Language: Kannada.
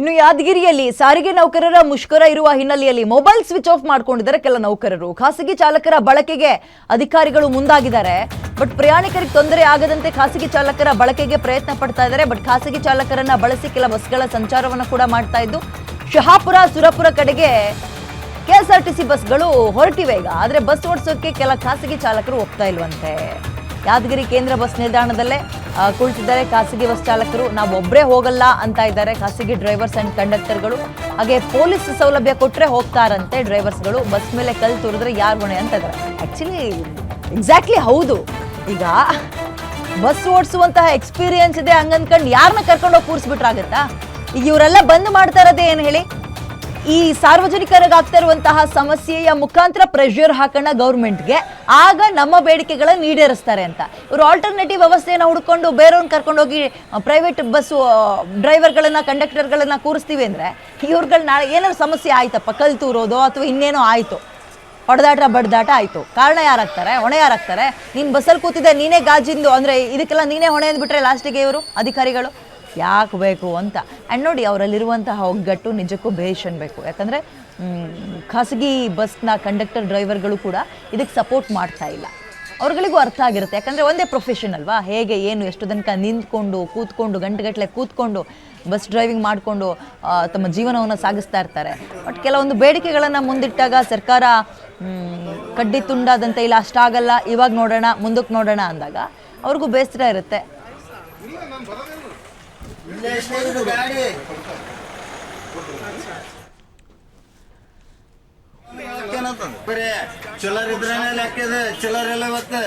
ಇನ್ನು ಯಾದಗಿರಿಯಲ್ಲಿ ಸಾರಿಗೆ ನೌಕರರ ಮುಷ್ಕರ ಇರುವ ಹಿನ್ನೆಲೆಯಲ್ಲಿ ಮೊಬೈಲ್ ಸ್ವಿಚ್ ಆಫ್ ಮಾಡ್ಕೊಂಡಿದ್ದಾರೆ ಕೆಲ ನೌಕರರು. ಖಾಸಗಿ ಚಾಲಕರ ಬಳಕೆಗೆ ಅಧಿಕಾರಿಗಳು ಮುಂದಾಗಿದ್ದಾರೆ. ಬಟ್ ಪ್ರಯಾಣಿಕರಿಗೆ ತೊಂದರೆ ಆಗದಂತೆ ಖಾಸಗಿ ಚಾಲಕರ ಬಳಕೆಗೆ ಪ್ರಯತ್ನ ಪಡ್ತಾ ಇದ್ದಾರೆ. ಬಟ್ ಖಾಸಗಿ ಚಾಲಕರನ್ನ ಬಳಸಿ ಕೆಲ ಬಸ್ಗಳ ಸಂಚಾರವನ್ನು ಕೂಡ ಮಾಡ್ತಾ ಇದ್ದು ಶಹಾಪುರ ಸುರಪುರ ಕಡೆಗೆ ಕೆಎಸ್ಆರ್ಟಿಸಿ ಬಸ್ಗಳು ಹೊರಟಿವೆ ಈಗ. ಆದ್ರೆ ಬಸ್ ಓಡಿಸೋಕೆ ಕೆಲ ಖಾಸಗಿ ಚಾಲಕರು ಒಪ್ತಾ ಇಲ್ವಂತೆ. ಯಾದಗಿರಿ ಕೇಂದ್ರ ಬಸ್ ನಿಲ್ದಾಣದಲ್ಲೇ ಕುಳಿತಿದ್ದಾರೆ ಖಾಸಗಿ ಬಸ್ ಚಾಲಕರು. ನಾವು ಒಬ್ಬರೇ ಹೋಗಲ್ಲ ಅಂತ ಇದ್ದಾರೆ ಖಾಸಗಿ ಡ್ರೈವರ್ಸ್ ಅಂಡ್ ಕಂಡಕ್ಟರ್ಗಳು. ಹಾಗೆ ಪೊಲೀಸ್ ಸೌಲಭ್ಯ ಕೊಟ್ಟರೆ ಹೋಗ್ತಾರಂತೆ ಡ್ರೈವರ್ಸ್ಗಳು. ಬಸ್ ಮೇಲೆ ಕಲ್ಲು ತುರಿದ್ರೆ ಯಾರು ಹೊಣೆ ಅಂತ ಇದ್ದಾರೆ. ಆ್ಯಕ್ಚುಲಿ ಎಕ್ಸಾಕ್ಟ್ಲಿ ಹೌದು. ಈಗ ಬಸ್ ಓಡಿಸುವಂತಹ ಎಕ್ಸ್ಪೀರಿಯನ್ಸ್ ಇದೆ ಹಂಗನ್ಕಂಡು ಯಾರನ್ನ ಕರ್ಕೊಂಡೋಗಿ ಕೂರಿಸ್ಬಿಟ್ರಾಗತ್ತಾ? ಈಗ ಇವರೆಲ್ಲ ಬಂದ್ ಮಾಡ್ತಾ ಇರೋದೇ ಏನು ಹೇಳಿ? ಈ ಸಾರ್ವಜನಿಕರಿಗೆ ಆಗ್ತಾ ಇರುವಂತಹ ಸಮಸ್ಯೆಯ ಮುಖಾಂತರ ಪ್ರೆಷರ್ ಹಾಕೋಣ ಗೌರ್ಮೆಂಟ್ಗೆ, ಆಗ ನಮ್ಮ ಬೇಡಿಕೆಗಳನ್ನು ಈಡೇರಿಸ್ತಾರೆ ಅಂತ. ಇವರು ಆಲ್ಟರ್ನೇಟಿವ್ ವ್ಯವಸ್ಥೆಯನ್ನು ಹುಡ್ಕೊಂಡು ಬೇರೆಯವ್ರನ್ನ ಕರ್ಕೊಂಡೋಗಿ ಪ್ರೈವೇಟ್ ಬಸ್ಸು ಡ್ರೈವರ್ಗಳನ್ನ ಕಂಡಕ್ಟರ್ಗಳನ್ನ ಕೂರಿಸ್ತೀವಿ ಅಂದರೆ ಇವ್ರುಗಳು ನಾಳೆ ಏನಾದ್ರು ಸಮಸ್ಯೆ ಆಯ್ತಪ್ಪ, ಕಲ್ ತೂರೋದು ಅಥವಾ ಇನ್ನೇನೋ ಆಯಿತು, ಹೊಡೆದಾಟ ಬಡ್ದಾಟ ಆಯಿತು, ಕಾರಣ ಯಾರಾಗ್ತಾರೆ? ಹೊಣೆ ಯಾರಾಗ್ತಾರೆ? ನೀನು ಬಸ್ಸಲ್ಲಿ ಕೂತಿದ್ದೆ, ನೀನೇ ಗಾಜಿಂದು ಅಂದರೆ ಇದಕ್ಕೆಲ್ಲ ನೀನೇ ಹೊಣೆ ಅಂದ್ಬಿಟ್ರೆ ಲಾಸ್ಟಿಗೆ ಇವರು ಅಧಿಕಾರಿಗಳು ಯಾಕೆ ಬೇಕು ಅಂತ. ಆ್ಯಂಡ್ ನೋಡಿ, ಅವರಲ್ಲಿರುವಂತಹ ಒಗ್ಗಟ್ಟು ನಿಜಕ್ಕೂ ಬೇಷನ್ಬೇಕು. ಯಾಕಂದರೆ ಖಾಸಗಿ ಬಸ್ನ ಕಂಡಕ್ಟರ್ ಡ್ರೈವರ್ಗಳು ಕೂಡ ಇದಕ್ಕೆ ಸಪೋರ್ಟ್ ಮಾಡ್ತಾ ಇಲ್ಲ. ಅವ್ರುಗಳಿಗೂ ಅರ್ಥ ಆಗಿರುತ್ತೆ. ಯಾಕಂದರೆ ಒಂದೇ ಪ್ರೊಫೆಷನ್ ಅಲ್ವಾ, ಹೇಗೆ ಏನು ಎಷ್ಟು ತನಕ ನಿಂತ್ಕೊಂಡು ಕೂತ್ಕೊಂಡು ಗಂಟೆಗಟ್ಟಲೆ ಕೂತ್ಕೊಂಡು ಬಸ್ ಡ್ರೈವಿಂಗ್ ಮಾಡಿಕೊಂಡು ತಮ್ಮ ಜೀವನವನ್ನು ಸಾಗಿಸ್ತಾ ಇರ್ತಾರೆ. ಬಟ್ ಕೆಲವೊಂದು ಬೇಡಿಕೆಗಳನ್ನು ಮುಂದಿಟ್ಟಾಗ ಸರ್ಕಾರ ಕಡ್ಡಿ ತುಂಡಾದಂತೆ ಇಲ್ಲ ಅಷ್ಟಾಗಲ್ಲ, ಇವಾಗ ನೋಡೋಣ ಮುಂದಕ್ಕೆ ನೋಡೋಣ ಅಂದಾಗ ಅವ್ರಿಗೂ ಬೇಸರ ಇರುತ್ತೆ. ಚಿಲ್ಲರ್ ಇದ್ರೆ ಲೆಕ್ಕ ಇದೆ, ಚಿಲ್ಲರ್ ಎಲ್ಲ ಇವತ್ತು